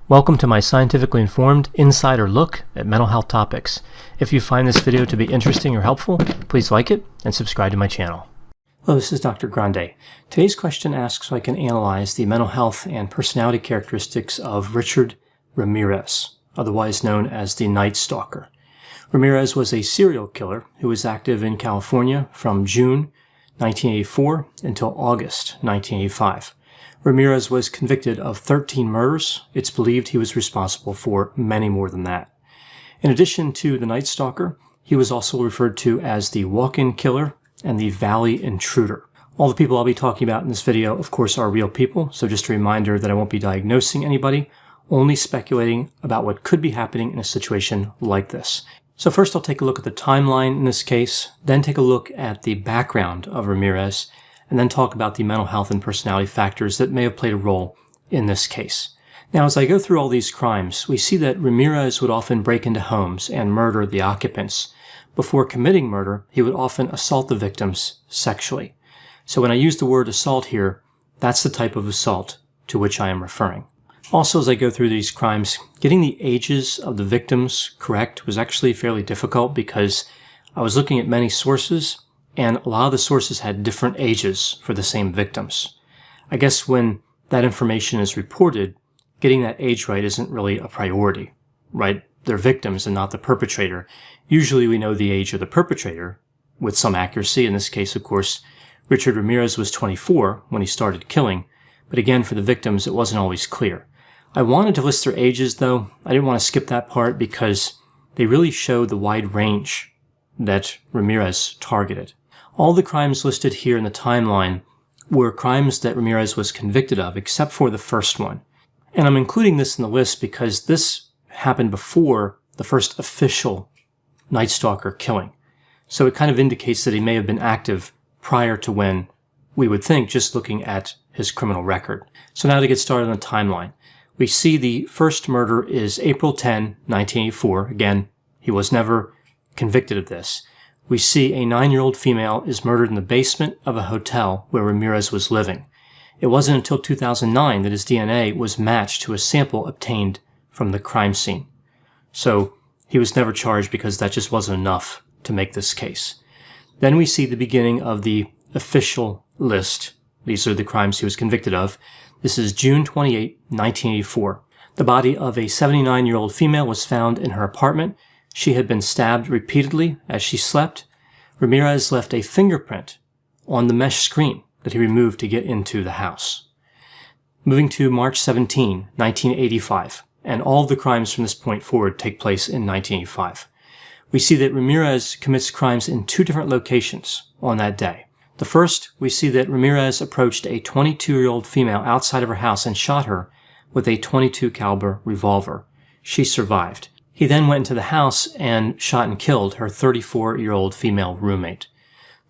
Welcome to my scientifically informed insider look at mental health topics. If you find this video to be interesting or helpful, please like it and subscribe to my channel. Hello, this is Dr. Grande. Today's question asks so I can analyze the mental health and personality characteristics of Richard Ramirez, otherwise known as the Night Stalker. Ramirez was a serial killer who was active in California from June 1984 until August 1985. Ramirez was convicted of 13 murders. It's believed he was responsible for many more than that. In addition to the Night Stalker, he was also referred to as the Walk-in Killer and the Valley Intruder. All the people I'll be talking about in this video, of course, are real people, so just a reminder that I won't be diagnosing anybody, only speculating about what could be happening in a situation like this. So first I'll take a look at the timeline in this case, then take a look at the background of Ramirez, and then talk about the mental health and personality factors that may have played a role in this case. Now, as I go through all these crimes, we see that Ramirez would often break into homes and murder the occupants. Before committing murder, he would often assault the victims sexually. So when I use the word assault here, that's the type of assault to which I am referring. Also, as I go through these crimes, getting the ages of the victims correct was actually fairly difficult because I was looking at many sources, and a lot of the sources had different ages for the same victims. I guess when that information is reported, getting that age right isn't really a priority, right? They're victims and not the perpetrator. Usually we know the age of the perpetrator with some accuracy. In this case, of course, Richard Ramirez was 24 when he started killing, but again, for the victims, it wasn't always clear. I wanted to list their ages, though. I didn't want to skip that part because they really show the wide range that Ramirez targeted. All the crimes listed here in the timeline were crimes that Ramirez was convicted of, except for the first one. And I'm including this in the list because this happened before the first official Night Stalker killing. So it kind of indicates that he may have been active prior to when we would think, just looking at his criminal record. So now to get started on the timeline. We see the first murder is April 10, 1984. Again, he was never convicted of this. We see a 9-year-old female is murdered in the basement of a hotel where Ramirez was living. It wasn't until 2009 that his DNA was matched to a sample obtained from the crime scene. So he was never charged because that just wasn't enough to make this case. Then we see the beginning of the official list. These are the crimes he was convicted of. This is June 28, 1984. The body of a 79-year-old female was found in her apartment. She had been stabbed repeatedly as she slept. Ramirez left a fingerprint on the mesh screen that he removed to get into the house. Moving to March 17, 1985, and all of the crimes from this point forward take place in 1985. We see that Ramirez commits crimes in 2 different locations on that day. The first, we see that Ramirez approached a 22-year-old female outside of her house and shot her with a .22 caliber revolver. She survived. He then went into the house and shot and killed her 34-year-old female roommate.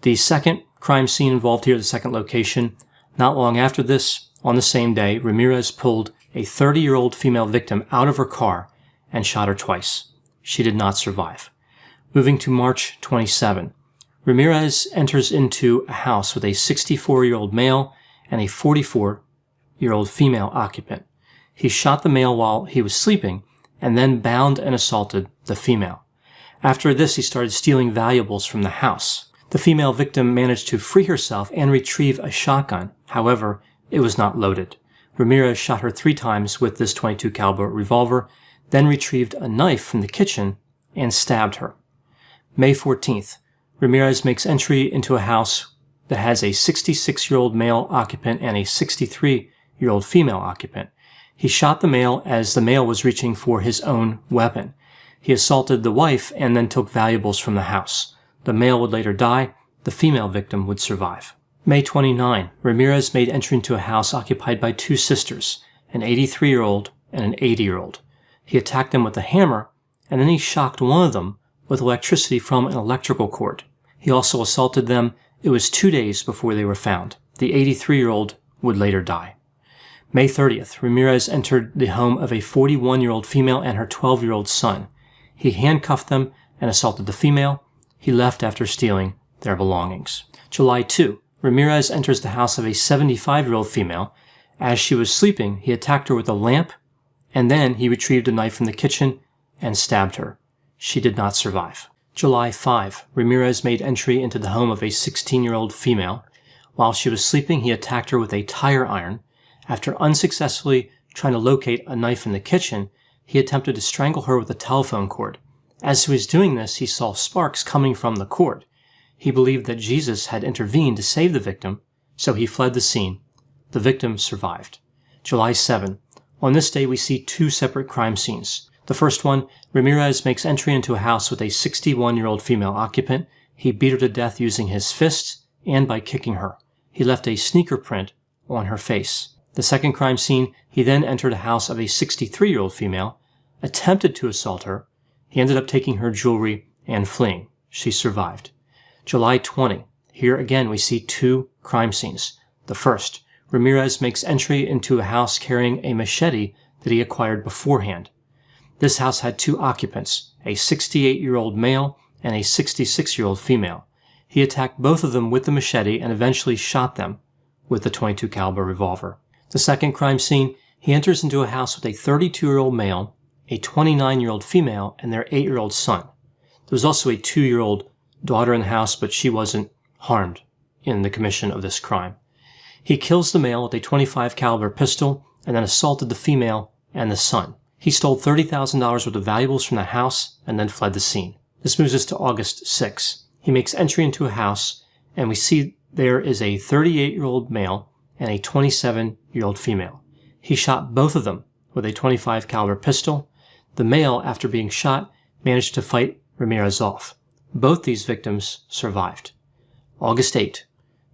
The second crime scene involved here, the second location, not long after this, on the same day, Ramirez pulled a 30-year-old female victim out of her car and shot her twice. She did not survive. Moving to March 27, Ramirez enters into a house with a 64-year-old male and a 44-year-old female occupant. He shot the male while he was sleeping and then bound and assaulted the female. After this, he started stealing valuables from the house. The female victim managed to free herself and retrieve a shotgun. However, it was not loaded. Ramirez shot her 3 times with this .22 caliber revolver, then retrieved a knife from the kitchen and stabbed her. May 14th, Ramirez makes entry into a house that has a 66-year-old male occupant and a 63-year-old female occupant. He shot the male as the male was reaching for his own weapon. He assaulted the wife and then took valuables from the house. The male would later die. The female victim would survive. May 29, Ramirez made entry into a house occupied by 2 sisters, an 83-year-old and an 80-year-old. He attacked them with a hammer, and then he shocked one of them with electricity from an electrical cord. He also assaulted them. It was 2 days before they were found. The 83-year-old would later die. May 30th, Ramirez entered the home of a 41-year-old female and her 12-year-old son. He handcuffed them and assaulted the female. He left after stealing their belongings. July 2, Ramirez enters the house of a 75-year-old female. As she was sleeping, he attacked her with a lamp and then he retrieved a knife from the kitchen and stabbed her. She did not survive. July 5. Ramirez made entry into the home of a 16-year-old female. While she was sleeping, he attacked her with a tire iron. After unsuccessfully trying to locate a knife in the kitchen, he attempted to strangle her with a telephone cord. As he was doing this, he saw sparks coming from the cord. He believed that Jesus had intervened to save the victim, so he fled the scene. The victim survived. July 7. On this day, we see two separate crime scenes. The first one, Ramirez makes entry into a house with a 61-year-old female occupant. He beat her to death using his fists and by kicking her. He left a sneaker print on her face. The second crime scene, he then entered a house of a 63-year-old female, attempted to assault her. He ended up taking her jewelry and fleeing. She survived. July 20. Here again we see two crime scenes. The first, Ramirez makes entry into a house carrying a machete that he acquired beforehand. This house had two occupants, a 68-year-old male and a 66-year-old female. He attacked both of them with the machete and eventually shot them with the .22 caliber revolver. The second crime scene, he enters into a house with a 32-year-old male, a 29-year-old female, and their 8-year-old son. There was also a 2-year-old daughter in the house, but she wasn't harmed in the commission of this crime. He kills the male with a .25 caliber pistol and then assaulted the female and the son. He stole $30,000 worth of valuables from the house and then fled the scene. This moves us to August 6. He makes entry into a house, and we see there is a 38-year-old male and a 27-year-old female. He shot both of them with a .25 caliber pistol. The male, after being shot, managed to fight Ramirez off. Both these victims survived. August 8.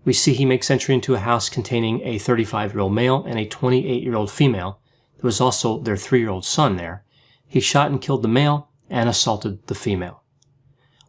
We see he makes entry into a house containing a 35-year-old male and a 28-year-old female. There was also their 3-year-old son there. He shot and killed the male and assaulted the female.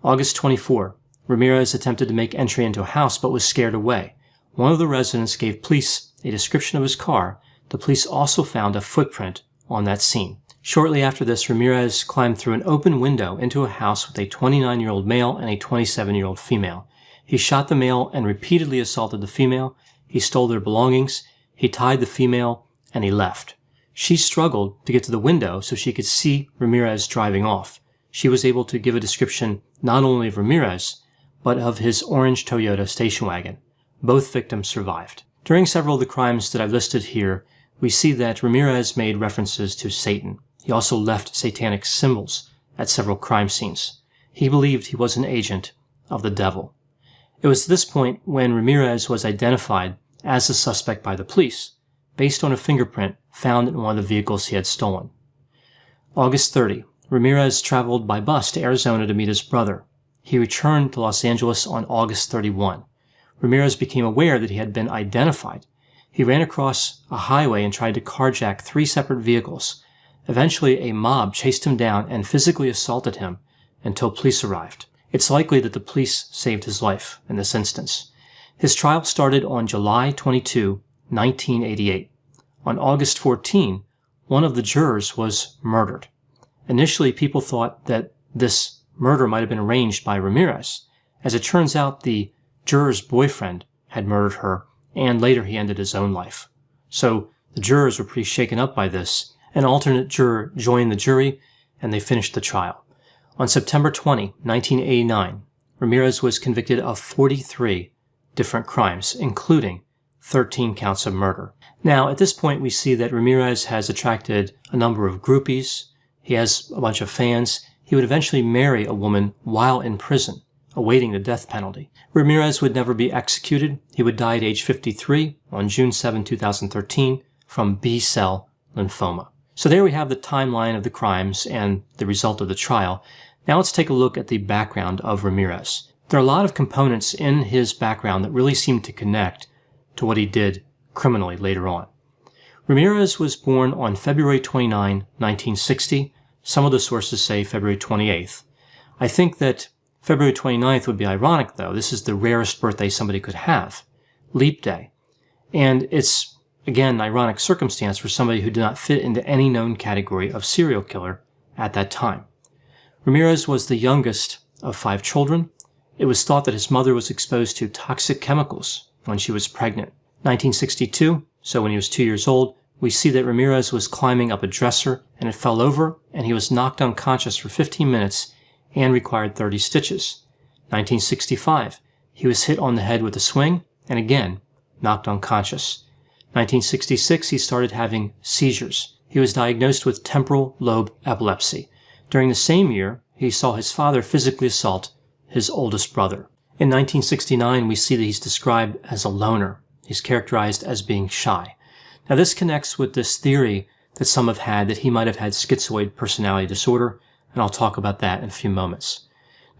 August 24. Ramirez attempted to make entry into a house but was scared away. One of the residents gave police a description of his car. The police also found a footprint on that scene. Shortly after this, Ramirez climbed through an open window into a house with a 29-year-old male and a 27-year-old female. He shot the male and repeatedly assaulted the female. He stole their belongings. He tied the female and he left. She struggled to get to the window so she could see Ramirez driving off. She was able to give a description not only of Ramirez, but of his orange Toyota station wagon. Both victims survived. During several of the crimes that I've listed here, we see that Ramirez made references to Satan. He also left satanic symbols at several crime scenes. He believed he was an agent of the devil. It was at this point when Ramirez was identified as the suspect by the police, based on a fingerprint found in one of the vehicles he had stolen. August 30. Ramirez traveled by bus to Arizona to meet his brother. He returned to Los Angeles on August 31. Ramirez became aware that he had been identified. He ran across a highway and tried to carjack 3 separate vehicles. Eventually, a mob chased him down and physically assaulted him until police arrived. It's likely that the police saved his life in this instance. His trial started on July 22, 1988. On August 14, one of the jurors was murdered. Initially, people thought that this murder might have been arranged by Ramirez. As it turns out, the juror's boyfriend had murdered her, and later he ended his own life. So the jurors were pretty shaken up by this. An alternate juror joined the jury, and they finished the trial. On September 20, 1989, Ramirez was convicted of 43 different crimes, including 13 counts of murder. Now, at this point, we see that Ramirez has attracted a number of groupies. He has a bunch of fans. He would eventually marry a woman while in prison, awaiting the death penalty. Ramirez would never be executed. He would die at age 53 on June 7, 2013 from B-cell lymphoma. So there we have the timeline of the crimes and the result of the trial. Now let's take a look at the background of Ramirez. There are a lot of components in his background that really seem to connect to what he did criminally later on. Ramirez was born on February 29, 1960. Some of the sources say February 28th. I think that February 29th would be ironic, though. This is the rarest birthday somebody could have, leap day. And it's, again, an ironic circumstance for somebody who did not fit into any known category of serial killer at that time. Ramirez was the youngest of 5 children. It was thought that his mother was exposed to toxic chemicals when she was pregnant. 1962, so when he was 2 years old, we see that Ramirez was climbing up a dresser and it fell over, and he was knocked unconscious for 15 minutes and required 30 stitches. 1965, he was hit on the head with a swing and again knocked unconscious. 1966, he started having seizures. He was diagnosed with temporal lobe epilepsy. During the same year, he saw his father physically assault his oldest brother. In 1969, we see that he's described as a loner. He's characterized as being shy. Now, this connects with this theory that some have had that he might have had schizoid personality disorder, and I'll talk about that in a few moments.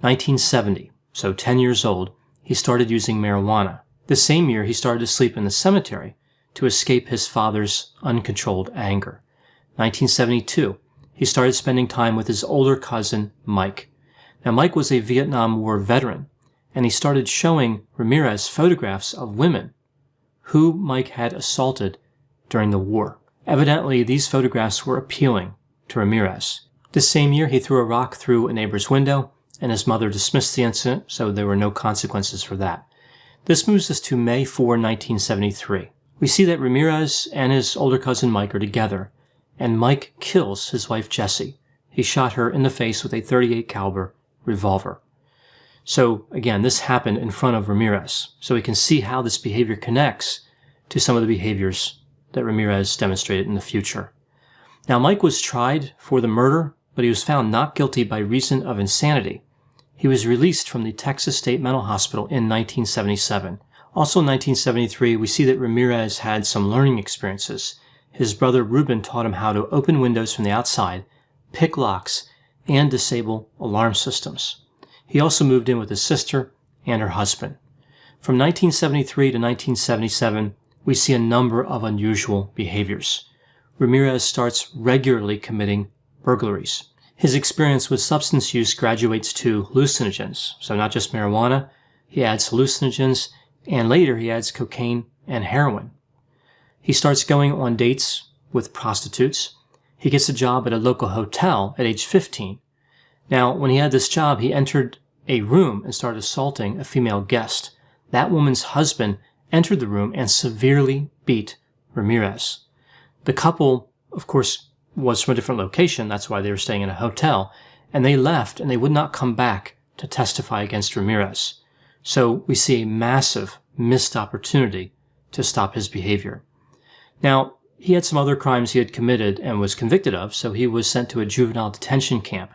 1970, so 10 years old, he started using marijuana. The same year, he started to sleep in the cemetery to escape his father's uncontrolled anger. 1972, he started spending time with his older cousin, Mike. Now, Mike was a Vietnam War veteran, and he started showing Ramirez photographs of women who Mike had assaulted during the war. Evidently, these photographs were appealing to Ramirez. This same year, he threw a rock through a neighbor's window, and his mother dismissed the incident, so there were no consequences for that. This moves us to May 4, 1973. We see that Ramirez and his older cousin Mike are together, and Mike kills his wife Jessie. He shot her in the face with a .38 caliber revolver. So again, this happened in front of Ramirez. So we can see how this behavior connects to some of the behaviors that Ramirez demonstrated in the future. Now, Mike was tried for the murder, but he was found not guilty by reason of insanity. He was released from the Texas State Mental Hospital in 1977. Also in 1973, we see that Ramirez had some learning experiences. His brother Ruben taught him how to open windows from the outside, pick locks, and disable alarm systems. He also moved in with his sister and her husband. From 1973 to 1977, we see a number of unusual behaviors. Ramirez starts regularly committing burglaries. His experience with substance use graduates to hallucinogens, so not just marijuana. He adds hallucinogens, and later he adds cocaine and heroin. He starts going on dates with prostitutes. He gets a job at a local hotel at age 15. Now, when he had this job, he entered a room and started assaulting a female guest. That woman's husband entered the room and severely beat Ramirez. The couple, of course, was from a different location. That's why they were staying in a hotel. And they left, and they would not come back to testify against Ramirez. So we see a massive missed opportunity to stop his behavior. Now, he had some other crimes he had committed and was convicted of, so he was sent to a juvenile detention camp.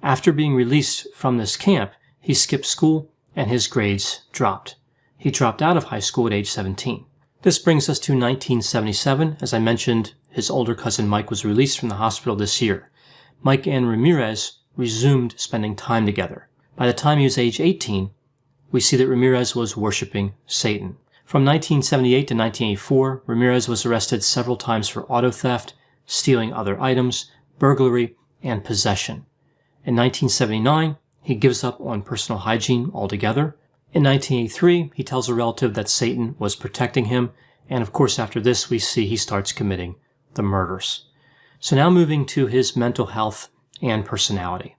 After being released from this camp, he skipped school and his grades dropped. He dropped out of high school at age 17. This brings us to 1977. As I mentioned, his older cousin Mike was released from the hospital this year. Mike and Ramirez resumed spending time together. By the time he was age 18, we see that Ramirez was worshiping Satan. From 1978 to 1984, Ramirez was arrested several times for auto theft, stealing other items, burglary, and possession. In 1979, he gives up on personal hygiene altogether. In 1983, he tells a relative that Satan was protecting him, and of course after this we see he starts committing the murders. So now moving to his mental health and personality.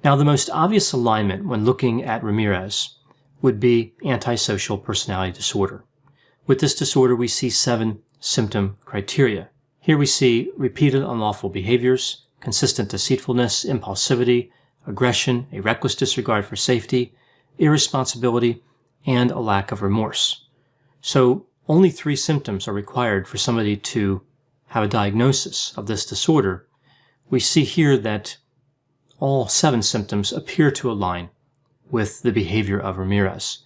Now the most obvious alignment when looking at Ramirez would be antisocial personality disorder. With this disorder, we see 7 symptom criteria. Here we see repeated unlawful behaviors, consistent deceitfulness, impulsivity, aggression, a reckless disregard for safety, irresponsibility, and a lack of remorse. So only 3 symptoms are required for somebody to have a diagnosis of this disorder. We see here that all 7 symptoms appear to align with the behavior of Ramirez.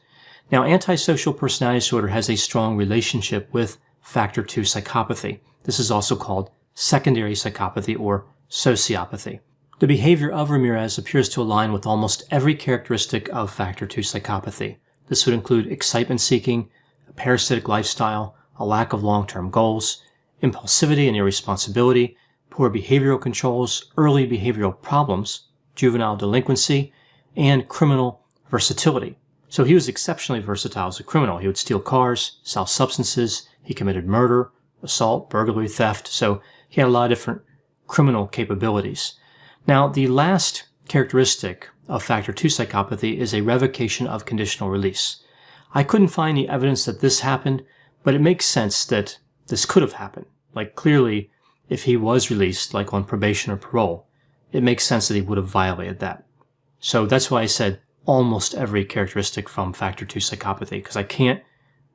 Now, antisocial personality disorder has a strong relationship with factor II psychopathy. This is also called secondary psychopathy or sociopathy. The behavior of Ramirez appears to align with almost every characteristic of factor II psychopathy. This would include excitement seeking, a parasitic lifestyle, a lack of long-term goals, impulsivity and irresponsibility, poor behavioral controls, early behavioral problems, juvenile delinquency, and criminal versatility. So he was exceptionally versatile as a criminal. He would steal cars, sell substances, he committed murder, assault, burglary, theft. So he had a lot of different criminal capabilities. Now, the last characteristic of factor II psychopathy is a revocation of conditional release. I couldn't find any evidence that this happened, but it makes sense that this could have happened. Like clearly, if he was released, like on probation or parole, it makes sense that he would have violated that. So that's why I said almost every characteristic from Factor 2 psychopathy, because I can't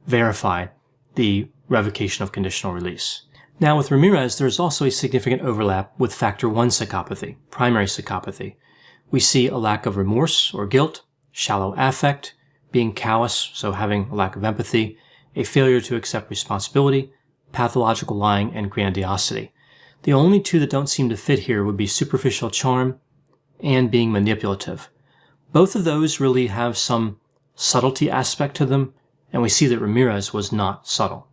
verify the revocation of conditional release. Now with Ramirez, there's also a significant overlap with Factor 1 psychopathy, primary psychopathy. We see a lack of remorse or guilt, shallow affect, being callous, so having a lack of empathy, a failure to accept responsibility, pathological lying, and grandiosity. The only two that don't seem to fit here would be superficial charm and being manipulative. Both of those really have some subtlety aspect to them, and we see that Ramirez was not subtle.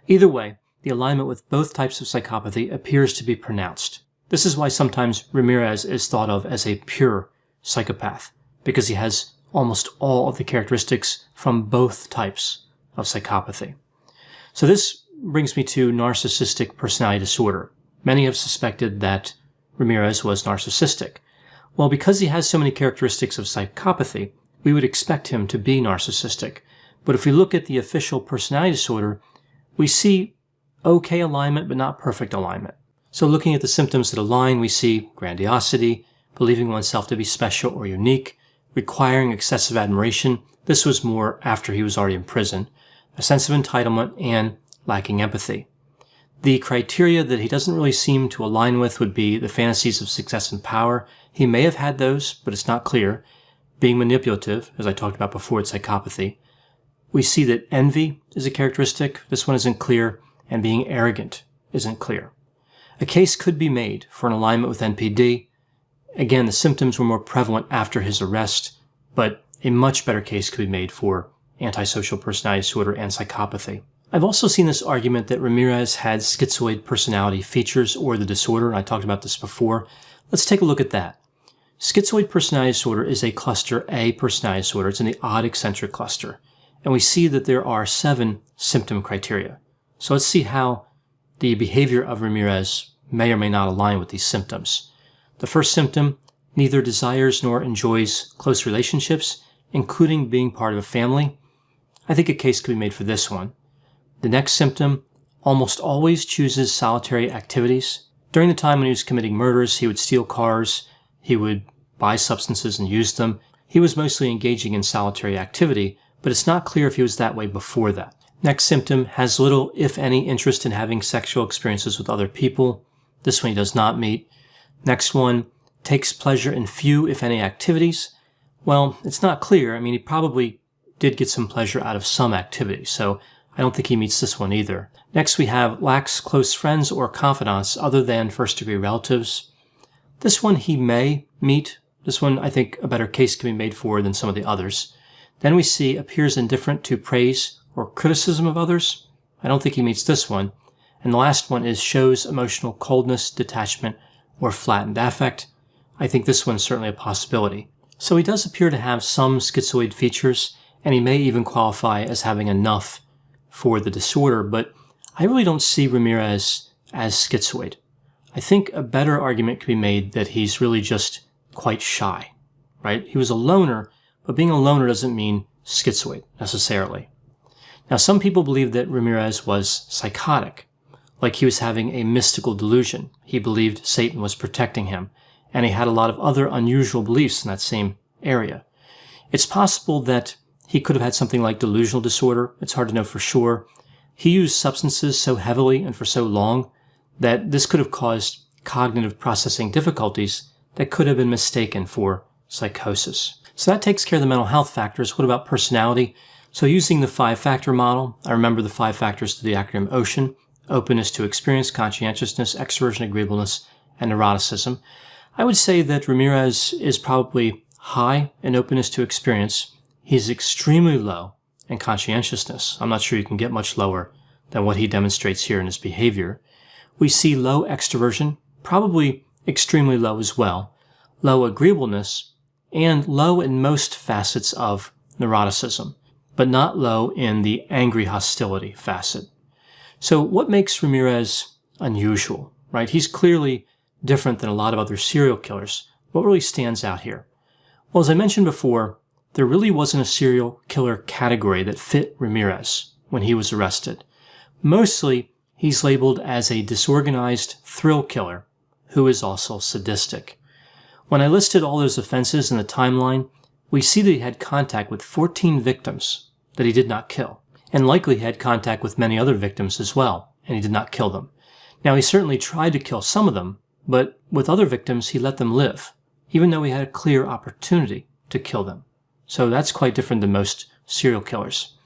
Either way, the alignment with both types of psychopathy appears to be pronounced. This is why sometimes Ramirez is thought of as a pure psychopath, because he has almost all of the characteristics from both types of psychopathy. So this brings me to narcissistic personality disorder. Many have suspected that Ramirez was narcissistic. Well, because he has so many characteristics of psychopathy, we would expect him to be narcissistic. But if we look at the official personality disorder, we see okay alignment, but not perfect alignment. So looking at the symptoms that align, we see grandiosity, believing oneself to be special or unique, requiring excessive admiration. This was more after he was already in prison. A sense of entitlement and lacking empathy. The criteria that he doesn't really seem to align with would be the fantasies of success and power. He may have had those, but it's not clear. Being manipulative, as I talked about before, it's psychopathy. We see that envy is a characteristic. This one isn't clear. And being arrogant isn't clear. A case could be made for an alignment with NPD. Again, the symptoms were more prevalent after his arrest, but a much better case could be made for antisocial personality disorder and psychopathy. I've also seen this argument that Ramirez had schizoid personality features or the disorder, and I talked about this before. Let's take a look at that. Schizoid personality disorder is a cluster A personality disorder. It's in the odd eccentric cluster. And we see that there are 7 symptom criteria. So let's see how the behavior of Ramirez may or may not align with these symptoms. The first symptom, neither desires nor enjoys close relationships, including being part of a family. I think a case could be made for this one. The next symptom, almost always chooses solitary activities. During the time when he was committing murders, he would steal cars, he would buy substances and use them. He was mostly engaging in solitary activity, but it's not clear if he was that way before that. Next symptom, has little, if any, interest in having sexual experiences with other people. This one he does not meet. Next one, takes pleasure in few, if any, activities. Well, it's not clear. I mean, he probably did get some pleasure out of some activity, so I don't think he meets this one either. Next we have lacks close friends or confidants other than first-degree relatives. This one he may meet. This one I think a better case can be made for than some of the others. Then we see appears indifferent to praise or criticism of others. I don't think he meets this one. And the last one is shows emotional coldness, detachment, or flattened affect. I think this one is certainly a possibility. So he does appear to have some schizoid features, and he may even qualify as having enough for the disorder, but I really don't see Ramirez as schizoid. I think a better argument could be made that he's really just quite shy, right? He was a loner, but being a loner doesn't mean schizoid necessarily. Now, some people believe that Ramirez was psychotic, like he was having a mystical delusion. He believed Satan was protecting him, and he had a lot of other unusual beliefs in that same area. It's possible that he could have had something like delusional disorder. It's hard to know for sure. He used substances so heavily and for so long that this could have caused cognitive processing difficulties that could have been mistaken for psychosis. So that takes care of the mental health factors. What about personality? So using the 5-factor model, I remember the 5 factors to the acronym OCEAN: openness to experience, conscientiousness, extroversion, agreeableness, and neuroticism. I would say that Ramirez is probably high in openness to experience. He's extremely low in conscientiousness. I'm not sure you can get much lower than what he demonstrates here in his behavior. We see low extroversion, probably extremely low as well, low agreeableness, and low in most facets of neuroticism, but not low in the angry hostility facet. So what makes Ramirez unusual, right? He's clearly different than a lot of other serial killers. What really stands out here? Well, as I mentioned before, there really wasn't a serial killer category that fit Ramirez when he was arrested. Mostly, he's labeled as a disorganized thrill killer who is also sadistic. When I listed all those offenses in the timeline, we see that he had contact with 14 victims that he did not kill, and likely had contact with many other victims as well, and he did not kill them. Now, he certainly tried to kill some of them, but with other victims, he let them live, even though he had a clear opportunity to kill them. So that's quite different than most serial killers.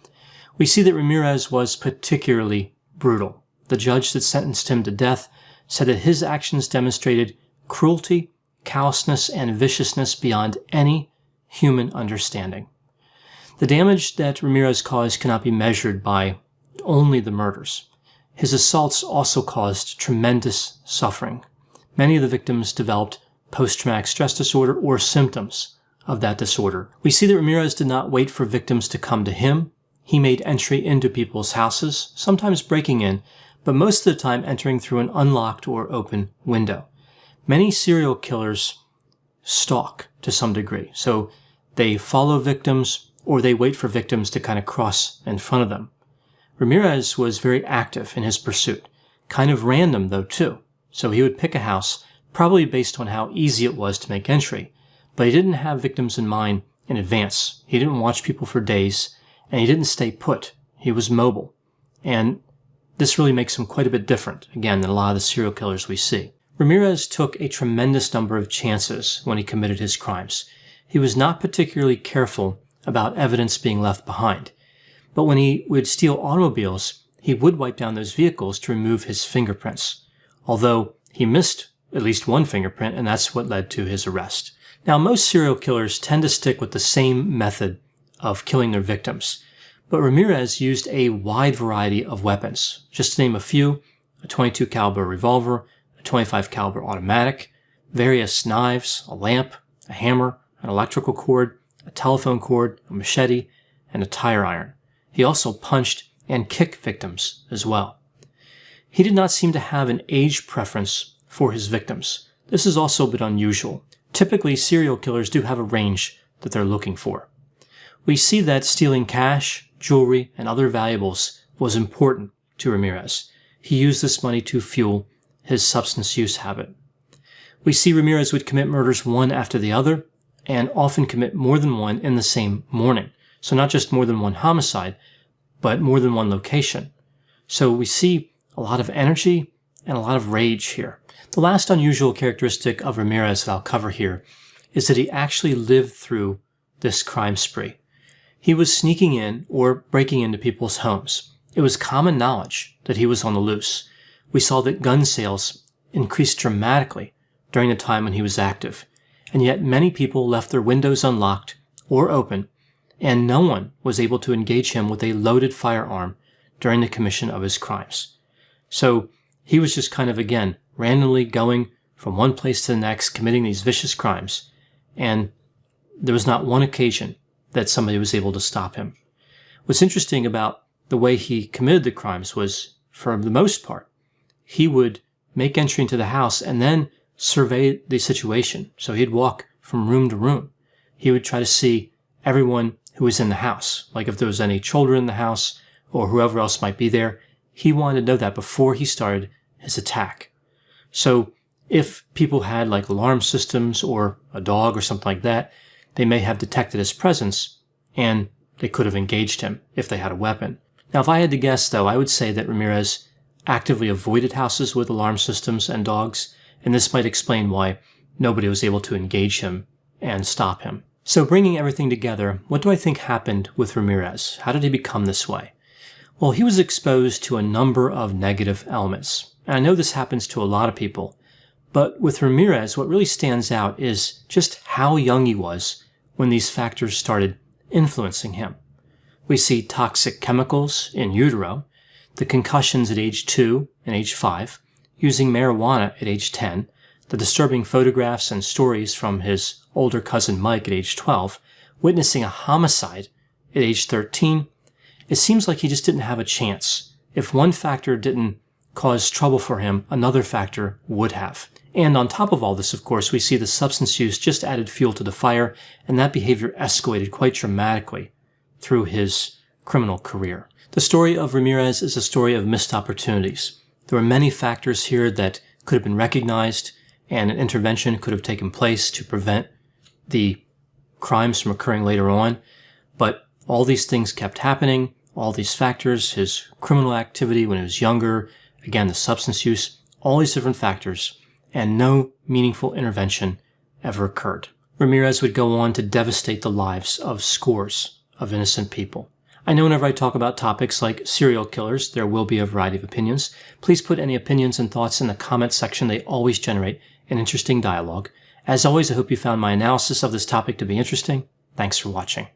We see that Ramirez was particularly brutal. The judge that sentenced him to death said that his actions demonstrated cruelty, callousness, and viciousness beyond any human understanding. The damage that Ramirez caused cannot be measured by only the murders. His assaults also caused tremendous suffering. Many of the victims developed post-traumatic stress disorder or symptoms of that disorder. We see that Ramirez did not wait for victims to come to him. He made entry into people's houses, sometimes breaking in, but most of the time entering through an unlocked or open window. Many serial killers stalk to some degree, so they follow victims or they wait for victims to kind of cross in front of them. Ramirez was very active in his pursuit, kind of random though too. So he would pick a house, probably based on how easy it was to make entry, but he didn't have victims in mind in advance. He didn't watch people for days, and he didn't stay put. He was mobile. And this really makes him quite a bit different, again, than a lot of the serial killers we see. Ramirez took a tremendous number of chances when he committed his crimes. He was not particularly careful about evidence being left behind. But when he would steal automobiles, he would wipe down those vehicles to remove his fingerprints. Although he missed at least one fingerprint, and that's what led to his arrest. Now, most serial killers tend to stick with the same method of killing their victims, but Ramirez used a wide variety of weapons. Just to name a few: a .22 caliber revolver, a .25 caliber automatic, various knives, a lamp, a hammer, an electrical cord, a telephone cord, a machete, and a tire iron. He also punched and kicked victims as well. He did not seem to have an age preference for his victims. This is also a bit unusual. Typically, serial killers do have a range that they're looking for. We see that stealing cash, jewelry, and other valuables was important to Ramirez. He used this money to fuel his substance use habit. We see Ramirez would commit murders one after the other, and often commit more than one in the same morning. So not just more than one homicide, but more than one location. So we see a lot of energy and a lot of rage here. The last unusual characteristic of Ramirez that I'll cover here is that he actually lived through this crime spree. He was sneaking in or breaking into people's homes. It was common knowledge that he was on the loose. We saw that gun sales increased dramatically during the time when he was active, and yet many people left their windows unlocked or open, and no one was able to engage him with a loaded firearm during the commission of his crimes. So he was just kind of, again, randomly going from one place to the next, committing these vicious crimes, and there was not one occasion that somebody was able to stop him. What's interesting about the way he committed the crimes was, for the most part, he would make entry into the house and then survey the situation. So he'd walk from room to room. He would try to see everyone who was in the house, like if there was any children in the house or whoever else might be there. He wanted to know that before he started his attack. So if people had like alarm systems or a dog or something like that, they may have detected his presence and they could have engaged him if they had a weapon. Now, if I had to guess, though, I would say that Ramirez actively avoided houses with alarm systems and dogs, and this might explain why nobody was able to engage him and stop him. So bringing everything together, what do I think happened with Ramirez? How did he become this way? Well, he was exposed to a number of negative elements. And I know this happens to a lot of people, but with Ramirez, what really stands out is just how young he was when these factors started influencing him. We see toxic chemicals in utero, the concussions at age 2 and age 5, using marijuana at age 10, the disturbing photographs and stories from his older cousin Mike at age 12, witnessing a homicide at age 13. It seems like he just didn't have a chance. If one factor didn't cause trouble for him, another factor would have. And on top of all this, of course, we see the substance use just added fuel to the fire, and that behavior escalated quite dramatically through his criminal career. The story of Ramirez is a story of missed opportunities. There were many factors here that could have been recognized, and an intervention could have taken place to prevent the crimes from occurring later on. But all these things kept happening, all these factors, his criminal activity when he was younger, again, the substance use, all these different factors, and no meaningful intervention ever occurred. Ramirez would go on to devastate the lives of scores of innocent people. I know whenever I talk about topics like serial killers, there will be a variety of opinions. Please put any opinions and thoughts in the comments section. They always generate an interesting dialogue. As always, I hope you found my analysis of this topic to be interesting. Thanks for watching.